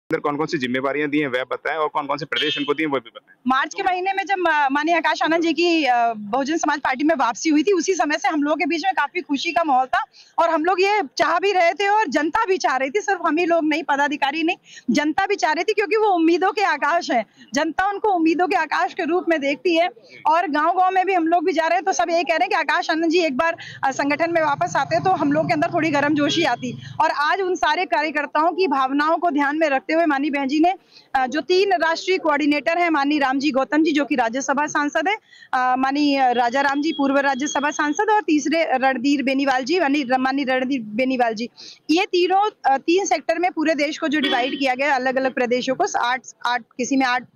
अंदर कौन-कौन सी ज़िम्मेवारियाँ दी हैं वह बताएँ और कौन-कौन से प्रदेश उनको दिए वो भी बताएँ? मार्च के महीने में जब माननीय आकाश आनंद जी की बहुजन समाज पार्टी में वापसी हुई थी, उसी समय से हम लोगों के बीच में काफ़ी खुशी का माहौल था और हम लोग ये चाह भी रहे थे और जनता भी चाह रही थी, सिर्फ हम ही लोग नहीं, पदाधिकारी नहीं, जनता भी चाह रही थी क्योंकि वो उम्मीदों के आकाश हैं। जनता उनको उम्मीदों के आकाश के रूप में देखती है और गाँव-गाँव में भी हम लोग भी जा रहे हैं, तो सब यही कह रहे हैं कि आकाश आनंद जी एक बार संगठन में वापस आते तो हम लोग के अंदर थोड़ी गर्मजोशी आती और आज उन सारे कार्यकर्ताओं की भावनाओं को ध्यान में रखते हुए माननीय बहन जी ने जो 3 राष्ट्रीय कोऑर्डिनेटर हैं, माननीय रामजी गौतम जी जो कि राज्यसभा सांसद हैं, माननीय राजा राम जी पूर्व राज्यसभा सांसद और तीसरे रणधीर बेनीवाल जी माननीय रणधीर बेनीवाल जी, ये तीनों 3 सेक्टर में पूरे देश को जो डिवाइड किया गया अलग-अलग प्रदेशों को 8 किसी में 8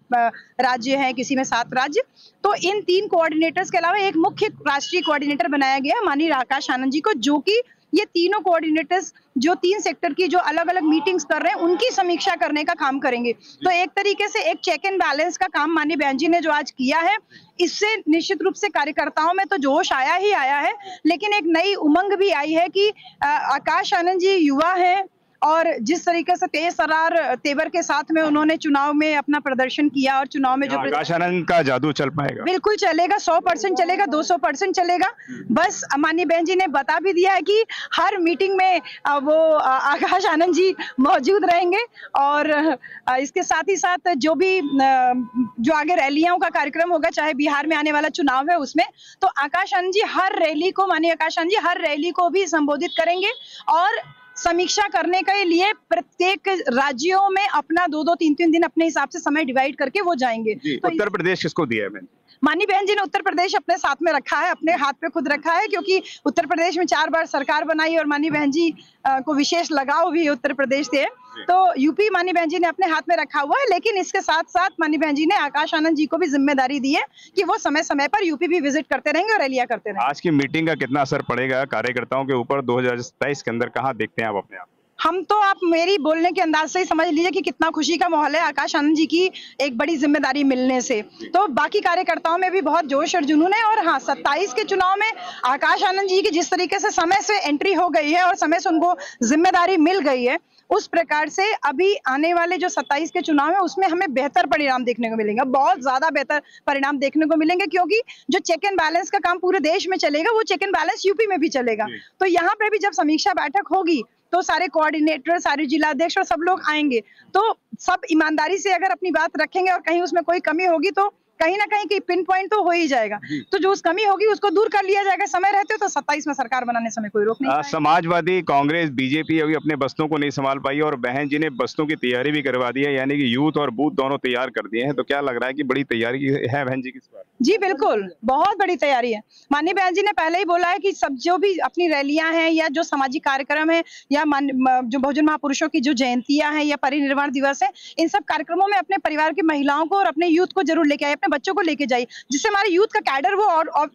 राज्य हैं, किसी में 7 राज्य, तो इन 3 कोऑर्डिनेटर्स के अलावा एक मुख्य राष्ट्रीय कोऑर्डिनेटर बनाया गया माननीय आकाश आनंद जी को, जो कि ये तीनों कोऑर्डिनेटर्स जो 3 सेक्टर की जो अलग-अलग मीटिंग्स कर रहे हैं, उनकी समीक्षा करने का काम करेंगे। तो एक तरीके से एक चेक एंड बैलेंस का काम माननीय बहन जी ने जो आज किया है, इससे निश्चित रूप से कार्यकर्ताओं में तो जोश आया ही आया है, लेकिन एक नई उमंग भी आई है कि आकाश आनंद जी युवा हैं और जिस तरीके से तेज-तर्रार तेवर के साथ में उन्होंने चुनाव में अपना प्रदर्शन किया और चुनाव में जो आकाश आनंद का जादू चल पाएगा? बिल्कुल चलेगा, 100% चलेगा, 200% चलेगा। बस माननीय बहन जी ने बता भी दिया है कि हर मीटिंग में वो आकाश आनंद जी मौजूद रहेंगे और इसके साथ ही साथ जो भी जो आगे रैलियों का कार्यक्रम होगा, चाहे बिहार में आने वाला चुनाव है उसमें, तो आकाश आनंद जी हर रैली को माननीय आकाश आनंद जी हर रैली को भी संबोधित करेंगे और समीक्षा करने के लिए प्रत्येक राज्यों में अपना 2-2, 3-3 दिन अपने हिसाब से समय डिवाइड करके वो जाएंगे। तो उत्तर प्रदेश किसको दिया है मैंने? माननीय बहन जी ने उत्तर प्रदेश अपने साथ में रखा है, अपने हाथ पे खुद रखा है क्योंकि उत्तर प्रदेश में 4 बार सरकार बनाई और माननीय बहन जी को विशेष लगाव भी उत्तर प्रदेश से है। तो यूपी माननीय बहन जी ने अपने हाथ में रखा हुआ है, लेकिन इसके साथ-साथ माननीय बहन जी ने आकाश आनंद जी को भी जिम्मेदारी दी है कि वो समय-समय पर यूपी भी विजिट करते रहेंगे और रैलियां करते रहेंगे। आज की मीटिंग का कितना असर पड़ेगा कार्यकर्ताओं के ऊपर 2027 के अंदर, कहाँ देखते हैं आप अपने आप? हम तो आप मेरी बोलने के अंदाज से ही समझ लीजिए कि कितना खुशी का माहौल है आकाश आनंद जी की एक बड़ी जिम्मेदारी मिलने से। तो बाकी कार्यकर्ताओं में भी बहुत जोश और जुनून है और हाँ, 27 के चुनाव में आकाश आनंद जी की जिस तरीके से समय से एंट्री हो गई है और समय से उनको जिम्मेदारी मिल गई है, उस प्रकार से अभी आने वाले जो 27 के चुनाव है उसमें हमें बेहतर परिणाम देखने को मिलेंगे, बहुत ज्यादा बेहतर परिणाम देखने को मिलेंगे क्योंकि जो चेक एंड बैलेंस का काम पूरे देश में चलेगा वो चेक एंड बैलेंस यूपी में भी चलेगा। तो यहाँ पे भी जब समीक्षा बैठक होगी तो सारे कोऑर्डिनेटर, सारे जिलाध्यक्ष और सब लोग आएंगे, तो सब ईमानदारी से अगर अपनी बात रखेंगे और कहीं उसमें कोई कमी होगी तो कहीं ना कहीं की पिन पॉइंट तो हो ही जाएगा। तो जो उस कमी होगी उसको दूर कर लिया जाएगा, समय रहते तो 27 में सरकार बनाने समय कोई रोक नहीं। समाजवादी, कांग्रेस, बीजेपी अभी अपने बस्तों को नहीं संभाल पाई और बहन जी ने बस्तों की तैयारी भी करवा दी है, यानी कि यूथ और बूथ दोनों तैयार कर दिए हैं। तो क्या लग रहा है कि बड़ी तैयारी है बहन जी की इस बार? जी बिल्कुल, बहुत बड़ी तैयारी है। माननीय बहन जी ने पहले ही बोला है कि सब जो भी अपनी रैलियां हैं या जो सामाजिक कार्यक्रम है या जो बहुजन महापुरुषों की जो जयंतियां हैं या परिनिर्वाण दिवस है, इन सब कार्यक्रमों में अपने परिवार की महिलाओं को और अपने यूथ को जरूर लेके आइए, अपने बच्चों को लेके जाइए, जिससे हमारे यूथ का कैडर वो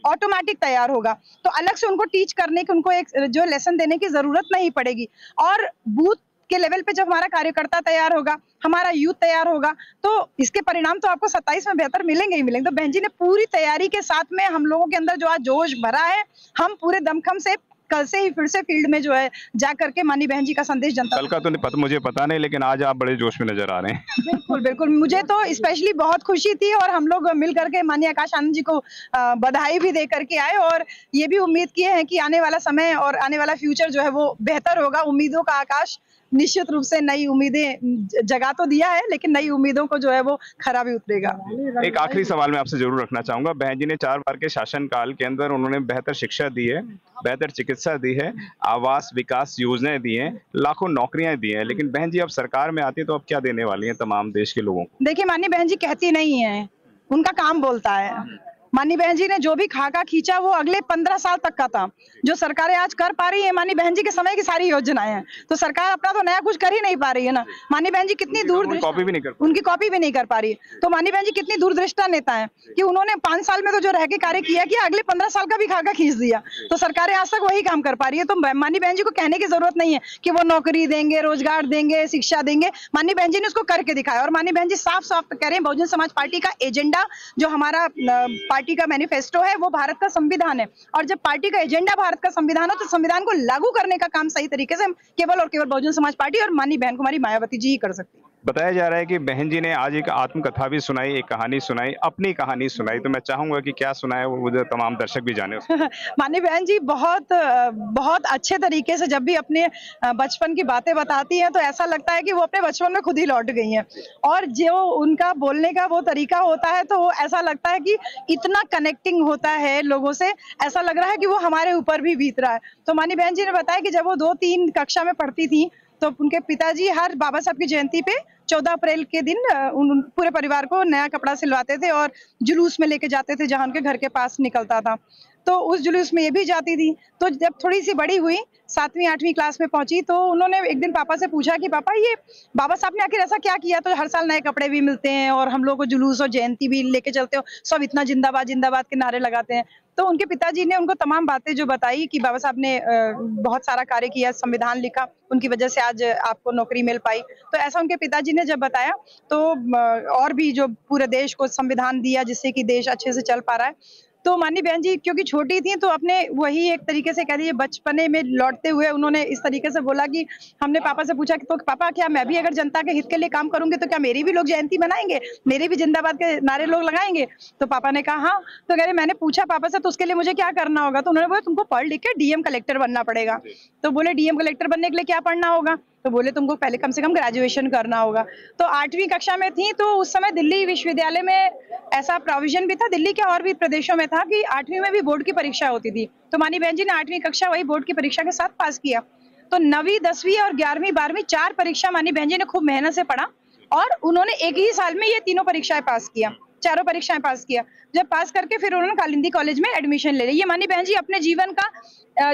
ऑटोमेटिक तैयार होगा। तो अलग से उनको टीच करने की, उनको एक जो लेसन देने की जरूरत नहीं पड़ेगी और बूथ के लेवल पे जब हमारा कार्यकर्ता तैयार होगा, हमारा यूथ तैयार होगा, तो इसके परिणाम तो आपको 27 में बेहतर मिलेंगे ही मिलेंगे। तो बहन जी ने पूरी तैयारी के साथ में हम लोगों के अंदर जो आज जोश भरा है, हम पूरे दमखम से कल से ही फिर से फील्ड में जो है जा करके माननीय बहन जी का संदेश जनता कल का तो मुझे पता नहीं, लेकिन आज आप बड़े जोश में नजर आ रहे हैं। बिल्कुल बिल्कुल, मुझे तो स्पेशली बहुत खुशी थी और हम लोग मिल करके माननीय आकाश आनंद जी को बधाई भी दे करके आए और ये भी उम्मीद किए हैं कि आने वाला समय और आने वाला फ्यूचर जो है वो बेहतर होगा। उम्मीदों का आकाश निश्चित रूप से नई उम्मीदें जगा तो दिया है, लेकिन नई उम्मीदों को जो है वो खरा भी उतरेगा। एक आखिरी सवाल मैं आपसे जरूर रखना चाहूंगा। बहन जी ने 4 बार के शासनकाल के अंदर उन्होंने बेहतर शिक्षा दी है, बेहतर चिकित्सा दी है, आवास विकास योजनाएं दी हैं, लाखों नौकरियां दी हैं, लेकिन बहन जी अब सरकार में आती है तो अब क्या देने वाली हैं तमाम देश के लोगों को? देखिए माननीय बहन जी कहती नहीं है, उनका काम बोलता है। माननीय बहन जी ने जो भी खाका खींचा वो अगले 15 साल तक का था। जो सरकारें आज कर पा रही है माननीय बहन जी के समय की सारी योजनाएं हैं, तो सरकार अपना तो नया कुछ कर ही नहीं पा रही है ना। माननीय बहन जी कितनी उनकी कॉपी भी नहीं कर पा रही है। तो माननीय बहन जी कितनी दूरदृष्टा नेता है कि उन्होंने 5 साल में तो जो रह के कार्य किया अगले 15 साल का भी खाका खींच दिया। तो सरकारें आज तक वही काम कर पा रही है। तो माननीय बहन जी को कहने की जरूरत नहीं है कि वो नौकरी देंगे, रोजगार देंगे, शिक्षा देंगे। माननीय बहन जी ने उसको करके दिखाया और माननीय बहन जी साफ साफ कह रहे हैं बहुजन समाज पार्टी का एजेंडा, जो हमारा पार्टी का मैनिफेस्टो है, वो भारत का संविधान है और जब पार्टी का एजेंडा भारत का संविधान हो तो संविधान को लागू करने का काम सही तरीके से केवल और केवल बहुजन समाज पार्टी और माननीय बहन कुमारी मायावती जी ही कर सकती है। बताया जा रहा है कि बहन जी ने आज एक आत्मकथा भी सुनाई, एक कहानी सुनाई, अपनी कहानी सुनाई, तो मैं चाहूँगा कि क्या सुनाया वो मुझे तमाम दर्शक भी जाने उसको। माननीय बहन जी बहुत अच्छे तरीके से जब भी अपने बचपन की बातें बताती हैं तो ऐसा लगता है कि वो अपने बचपन में खुद ही लौट गई हैं। और जो उनका बोलने का वो तरीका होता है तो वो ऐसा लगता है कि इतना कनेक्टिंग होता है लोगों से, ऐसा लग रहा है कि वो हमारे ऊपर भी बीत रहा है। तो माननीय बहन जी ने बताया कि जब वो 2-3 कक्षा में पढ़ती थी तो उनके पिताजी हर बाबा साहब की जयंती पे 14 अप्रैल के दिन उन पूरे परिवार को नया कपड़ा सिलवाते थे और जुलूस में लेके जाते थे जहाँ उनके घर के पास निकलता था। तो उस जुलूस में ये भी जाती थी। तो जब थोड़ी-सी बड़ी हुई, 7वीं 8वीं क्लास में पहुँची तो उन्होंने एक दिन पापा से पूछा कि पापा ये बाबा साहब ने आखिर ऐसा क्या किया तो हर साल नए कपड़े भी मिलते हैं और हम लोग को जुलूस और जयंती भी लेके चलते हो, सब इतना जिंदाबाद जिंदाबाद के नारे लगाते हैं। तो उनके पिताजी ने उनको तमाम बातें जो बताई कि बाबा साहब ने बहुत सारा कार्य किया, संविधान लिखा, उनकी वजह से आज आपको नौकरी मिल पाई। तो ऐसा उनके पिताजी ने जब बताया तो और भी जो पूरे देश को संविधान दिया जिससे कि देश अच्छे से चल पा रहा है। तो माननीय बहन जी क्योंकि छोटी थी तो अपने वही एक तरीके से कह लीजिए बचपने में लौटते हुए उन्होंने इस तरीके से बोला कि हमने पापा से पूछा कि तो पापा क्या मैं भी अगर जनता के हित के लिए काम करूंगी तो क्या मेरी भी लोग जयंती मनाएंगे, मेरे भी जिंदाबाद के नारे लोग लगाएंगे? तो पापा ने कहा हाँ। तो कह रहे मैंने पूछा पापा से तो उसके लिए मुझे क्या करना होगा? तो उन्होंने बोला तुमको पढ़ लिख के डीएम कलेक्टर बनना पड़ेगा। तो बोले डीएम कलेक्टर बनने के लिए क्या पढ़ना होगा? तो बोले तुमको पहले कम से कम ग्रेजुएशन करना होगा। तो 8वीं कक्षा में थी तो उस समय दिल्ली विश्वविद्यालय में ऐसा प्रोविजन भी था, दिल्ली के और भी प्रदेशों में था कि 8वीं में भी बोर्ड की परीक्षा होती थी। तो माननीय बहन जी ने 8वीं कक्षा वही बोर्ड की परीक्षा के साथ पास किया। तो 9वीं 10वीं और 11वीं 12वीं 4 परीक्षा माननीय बहन जी ने खूब मेहनत से पढ़ा और उन्होंने एक ही साल में ये तीनों परीक्षाएं पास किया, चारों परीक्षाएं पास किया। जब पास करके फिर उन्होंने कालिंदी कॉलेज में एडमिशन ले लिया। ये माननीय बहन जी अपने जीवन का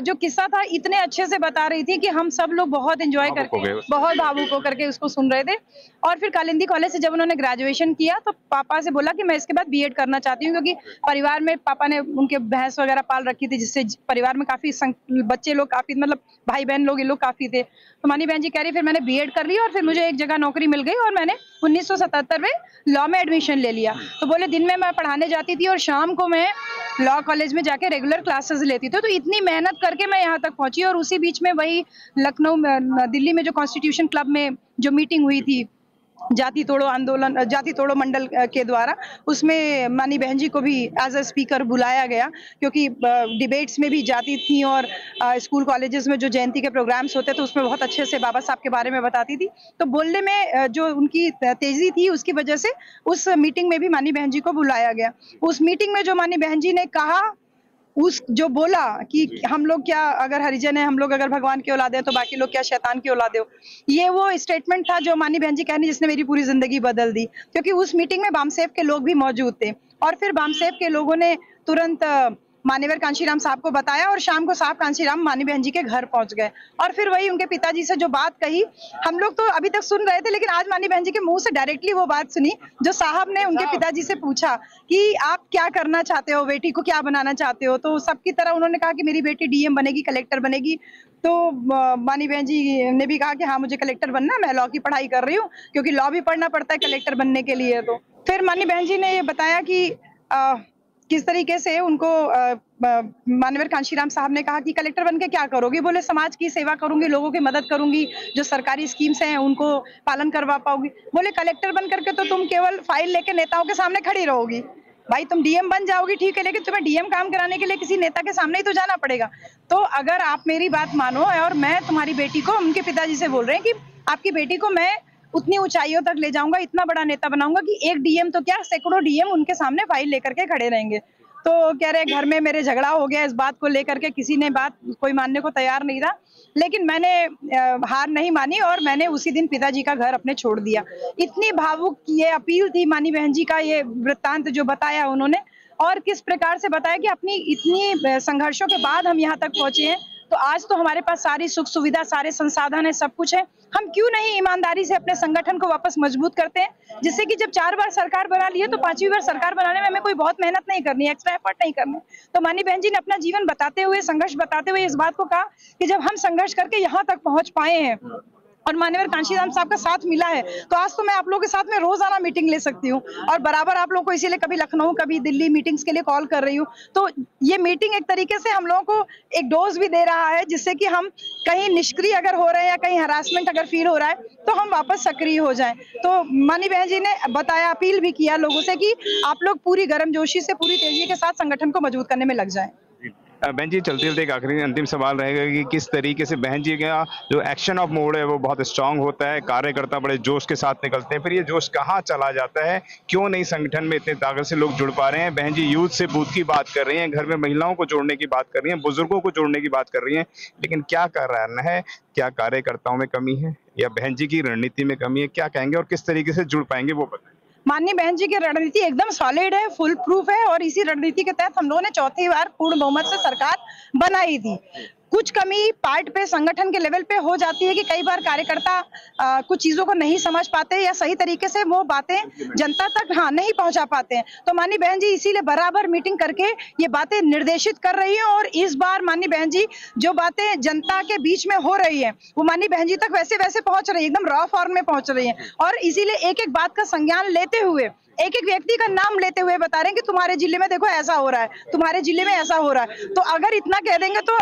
जो किस्सा था इतने अच्छे से बता रही थी कि हम सब लोग बहुत एंजॉय करके बहुत भावुक होकर के उसको सुन रहे थे। और फिर कालिंदी कॉलेज से जब उन्होंने ग्रेजुएशन किया तो पापा से बोला कि मैं इसके बाद बीएड करना चाहती हूँ क्योंकि परिवार में पापा ने उनके भैंस वगैरह पाल रखी थी जिससे परिवार में काफी बच्चे लोग काफी मतलब भाई बहन लोग ये लोग काफी थे। तो मानी बहन जी कह रही फिर मैंने बीएड कर लिया और फिर मुझे एक जगह नौकरी मिल गई और मैंने 1977 में लॉ में एडमिशन ले लिया। तो बोले दिन में मैं पढ़ाने जाती थी और शाम को मैं लॉ कॉलेज में जाके रेगुलर क्लासेस लेती थी। तो इतनी मेहनत करके मैं यहाँ तक पहुंची और उसी बीच में वही लखनऊ में दिल्ली में जो कॉन्स्टिट्यूशन क्लब में जो मीटिंग हुई थी जाति तोड़ो आंदोलन जाति तोड़ो मंडल के द्वारा उसमें मानी बहन जी को भी एज अ स्पीकर बुलाया गया क्योंकि डिबेट्स में भी जाती थी और स्कूल कॉलेजेस में जो जयंती के प्रोग्राम्स होते थे उसमें बहुत अच्छे से बाबा साहब के बारे में बताती थी। तो बोलने में जो उनकी तेजी थी उसकी वजह से उस मीटिंग में भी मानी बहन जी को बुलाया गया। उस मीटिंग में जो मानी बहन जी ने कहा उस जो बोला कि हम लोग क्या अगर हरिजन है हम लोग अगर भगवान की औलाद है तो बाकी लोग क्या शैतान की औलाद हो, ये वो स्टेटमेंट था जो मानी बहन जी कहनी जिसने मेरी पूरी जिंदगी बदल दी। क्योंकि उस मीटिंग में बामसेफ के लोग भी मौजूद थे और फिर बामसेफ के लोगों ने तुरंत मान्यवर कांशीराम साहब को बताया और शाम को साहब कांशीराम मानी बहन जी के घर पहुंच गए और फिर वही उनके पिताजी से जो बात कही हम लोग तो अभी तक सुन रहे थे लेकिन आज मानी बहन जी के मुंह से डायरेक्टली वो बात सुनी जो साहब ने उनके पिताजी से पूछा कि आप क्या करना चाहते हो, बेटी को क्या बनाना चाहते हो। तो सबकी तरह उन्होंने कहा कि मेरी बेटी डीएम बनेगी, कलेक्टर बनेगी। तो मानी बहन जी ने भी कहा कि हाँ मुझे कलेक्टर बनना है, मैं लॉ की पढ़ाई कर रही हूँ क्योंकि लॉ भी पढ़ना पड़ता है कलेक्टर बनने के लिए। तो फिर मानी बहन जी ने ये बताया कि किस तरीके से उनको मान्यवर कांशीराम साहब ने कहा कि कलेक्टर बनके क्या करोगी? बोले समाज की सेवा करूंगी, लोगों की मदद करूंगी, जो सरकारी स्कीम्स हैं उनको पालन करवा पाऊंगी। बोले कलेक्टर बन करके तो तुम केवल फाइल लेके नेताओं के सामने खड़ी रहोगी, भाई तुम डीएम बन जाओगी ठीक है लेकिन तुम्हें डीएम काम कराने के लिए किसी नेता के सामने ही तो जाना पड़ेगा। तो अगर आप मेरी बात मानो और मैं तुम्हारी बेटी को, उनके पिताजी से बोल रहे हैं कि आपकी बेटी को मैं उतनी ऊंचाइयों तक ले जाऊंगा, इतना बड़ा नेता बनाऊंगा कि एक डीएम तो क्या सैकड़ों डीएम उनके सामने फाइल लेकर के खड़े रहेंगे। तो कह रहे घर में मेरे झगड़ा हो गया इस बात को लेकर के, किसी ने बात कोई मानने को तैयार नहीं था लेकिन मैंने हार नहीं मानी और मैंने उसी दिन पिताजी का घर अपने छोड़ दिया। इतनी भावुक ये अपील थी मानी बहन जी का, ये वृत्तांत जो बताया उन्होंने और किस प्रकार से बताया कि अपनी इतनी संघर्षों के बाद हम यहाँ तक पहुंचे हैं। तो आज तो हमारे पास सारी सुख सुविधा, सारे संसाधन है, सब कुछ है, हम क्यों नहीं ईमानदारी से अपने संगठन को वापस मजबूत करते हैं जिससे कि जब 4 बार सरकार बना ली है तो 5वीं बार सरकार बनाने में हमें कोई बहुत मेहनत नहीं करनी, एक्स्ट्रा एफर्ट नहीं करना। तो मानी बहन जी ने अपना जीवन बताते हुए, संघर्ष बताते हुए इस बात को कहा कि जब हम संघर्ष करके यहाँ तक पहुंच पाए हैं और माननीय कांशीराम साहब का साथ मिला है, तो आज तो मैं आप लोगों के साथ में रोजाना मीटिंग ले सकती हूँ और बराबर आप लोगों को इसीलिए कभी लखनऊ कभी दिल्ली मीटिंग्स के लिए कॉल कर रही हूँ। तो ये मीटिंग एक तरीके से हम लोगों को एक डोज भी दे रहा है, जिससे कि हम कहीं निष्क्रिय अगर हो रहे हैं या कहीं हरासमेंट अगर फील हो रहा है तो हम वापस सक्रिय हो जाएं। तो माननीय बहन जी ने बताया, अपील भी किया लोगों से कि आप लोग पूरी गर्मजोशी से पूरी तेजी के साथ संगठन को मजबूत करने में लग जाएं। बहन जी, चलते चलते एक आखिरी अंतिम सवाल रहेगा कि किस तरीके से बहन जी का जो एक्शन ऑफ मोड है वो बहुत स्ट्रांग होता है, कार्यकर्ता बड़े जोश के साथ निकलते हैं, फिर ये जोश कहाँ चला जाता है, क्यों नहीं संगठन में इतने ताकत से लोग जुड़ पा रहे हैं? बहन जी यूथ से बूथ की बात कर रही हैं, घर में महिलाओं को जोड़ने की बात कर रही हैं, बुजुर्गों को जोड़ने की बात कर रही हैं, लेकिन क्या कारण है? क्या कार्यकर्ताओं में कमी है या बहन जी की रणनीति में कमी है? क्या कहेंगे और किस तरीके से जुड़ पाएंगे वो बताएं। माननीय बहन जी की रणनीति एकदम सॉलिड है, फुल प्रूफ है और इसी रणनीति के तहत हम लोगों ने चौथी बार पूर्ण बहुमत से सरकार बनाई थी। कुछ कमी पार्ट पे संगठन के लेवल पे हो जाती है कि कई बार कार्यकर्ता कुछ चीजों को नहीं समझ पाते या सही तरीके से वो बातें जनता तक नहीं पहुंचा पाते हैं। तो माननीय बहन जी इसीलिए बराबर मीटिंग करके ये बातें निर्देशित कर रही हैं और इस बार माननीय बहन जी जो बातें जनता के बीच में हो रही है वो माननीय बहन जी तक वैसे वैसे पहुंच रही है, एकदम रॉ फॉर्म में पहुंच रही है और इसीलिए एक एक बात का संज्ञान लेते हुए एक एक व्यक्ति का नाम लेते हुए बता रहे हैं कि तुम्हारे जिले में देखो ऐसा हो रहा है, तुम्हारे जिले में ऐसा हो रहा है। तो अगर इतना कह देंगे तो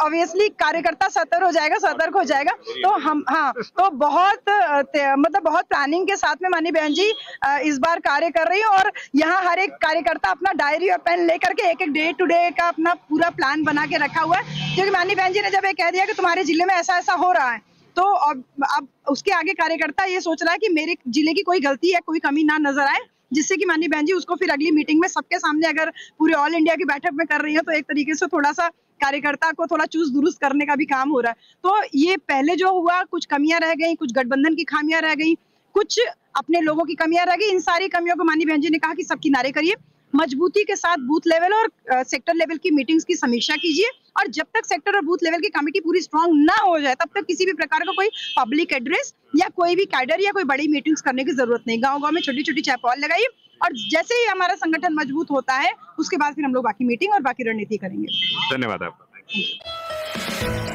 ऑब्वियसली कार्यकर्ता सतर्क हो जाएगा। तो हम तो बहुत मतलब बहुत प्लानिंग के साथ में माननीय बहन जी इस बार कार्य कर रही है और यहाँ हर एक कार्यकर्ता अपना डायरी और पेन लेकर के एक एक डे टू डे का अपना पूरा प्लान बना के रखा हुआ है, क्योंकि माननीय बहन जी ने जब ये कह दिया कि तुम्हारे जिले में ऐसा ऐसा हो रहा है तो अब उसके आगे कार्यकर्ता ये सोच रहा है कि मेरे जिले की कोई गलती है, कोई कमी ना नजर आए, जिससे कि माननीय बहन जी उसको फिर अगली मीटिंग में सबके सामने अगर पूरे ऑल इंडिया की बैठक में कर रही है तो एक तरीके से थोड़ा सा कार्यकर्ता को थोड़ा चूस दुरुस्त करने का भी काम हो रहा है। तो ये पहले जो हुआ कुछ कमियां रह गई, कुछ गठबंधन की खामियां रह गई, कुछ अपने लोगों की कमियां रह गई, इन सारी कमियों को माननीय बहन जी ने कहा कि सब किनारे करिए, मजबूती के साथ बूथ लेवल और सेक्टर लेवल की मीटिंग्स की समीक्षा कीजिए और जब तक सेक्टर और बूथ लेवल की कमेटी पूरी स्ट्रांग ना हो जाए तब तक किसी भी प्रकार का कोई पब्लिक एड्रेस या कोई भी कैडर या कोई बड़ी मीटिंग्स करने की जरूरत नहीं। गांव-गांव में छोटी-छोटी चौपाल लगाइए और जैसे ही हमारा संगठन मजबूत होता है उसके बाद फिर हम लोग बाकी मीटिंग और बाकी रणनीति करेंगे। धन्यवाद आपका।